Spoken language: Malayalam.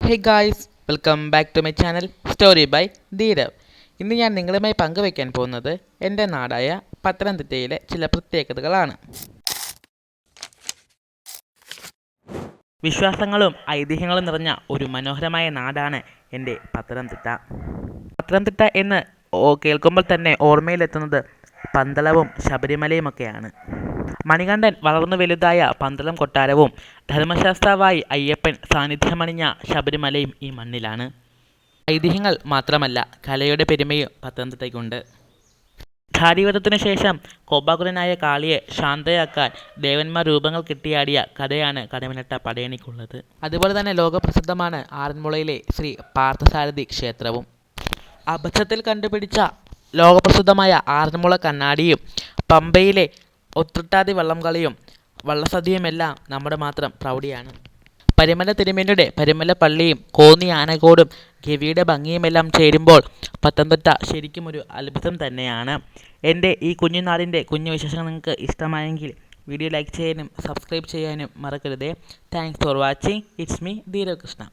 Hey guys, welcome back to my channel story by Dheerav. ഇന്ന് ഞാൻ നിങ്ങളുമായി പങ്കുവയ്ക്കാൻ പോകുന്നത് എൻ്റെ നാടായ പത്തനംതിട്ടയിലെ ചില പ്രത്യേകതകളാണ്. വിശ്വാസങ്ങളും ഐതിഹ്യങ്ങളും നിറഞ്ഞ ഒരു മനോഹരമായ നാടാണ് എൻ്റെ പത്തനംതിട്ട. പത്തനംതിട്ട എന്ന് കേൾക്കുമ്പോൾ തന്നെ ഓർമ്മയിലെത്തുന്നത് പന്തളവും ശബരിമലയുമൊക്കെയാണ്. മണികണ്ഠൻ വളർന്നു വലുതായ പന്തളം കൊട്ടാരവും ധർമ്മശാസ്താവായി അയ്യപ്പൻ സാന്നിധ്യമണിഞ്ഞ ശബരിമലയും ഈ മണ്ണിലാണ്. ഐതിഹ്യങ്ങൾ മാത്രമല്ല, കലയുടെ പെരുമയും പത്തനംതിട്ടയ്ക്കുണ്ട്. ധാരിവധത്തിനു ശേഷം കോപാകുലനായ കാളിയെ ശാന്തയാക്കാൻ ദേവന്മാർ രൂപങ്ങൾ കെട്ടിയാടിയ കഥയാണ് കടമ്മനിട്ട പടയണിക്കുള്ളത്. അതുപോലെ തന്നെ ലോകപ്രസിദ്ധമാണ് ആറന്മുളയിലെ ശ്രീ പാർത്ഥസാരഥി ക്ഷേത്രവും. അബദ്ധത്തിൽ കണ്ടുപിടിച്ച ലോകപ്രസിദ്ധമായ ആറന്മുള കണ്ണാടിയും പമ്പയിലെ ഒത്തുട്ടാതി വള്ളംകളിയും വള്ളസദ്യയുമെല്ലാം നമ്മുടെ മാത്രം പ്രൗഢിയാണ്. പരിമല തിരുമേനിയുടെ പരിമല പള്ളിയും കോന്നി ആനക്കോടും ഗവിയുടെ ഭംഗിയുമെല്ലാം ചേരുമ്പോൾ പത്തനംതിട്ട ശരിക്കും ഒരു അത്ഭുതം തന്നെയാണ്. എൻ്റെ ഈ കുഞ്ഞുനാടിൻ്റെ കുഞ്ഞു വിശേഷങ്ങൾ നിങ്ങൾക്ക് ഇഷ്ടമായെങ്കിൽ വീഡിയോ ലൈക്ക് ചെയ്യാനും സബ്സ്ക്രൈബ് ചെയ്യാനും മറക്കരുതേ. Thanks for watching. It's me Dheerav Krishna.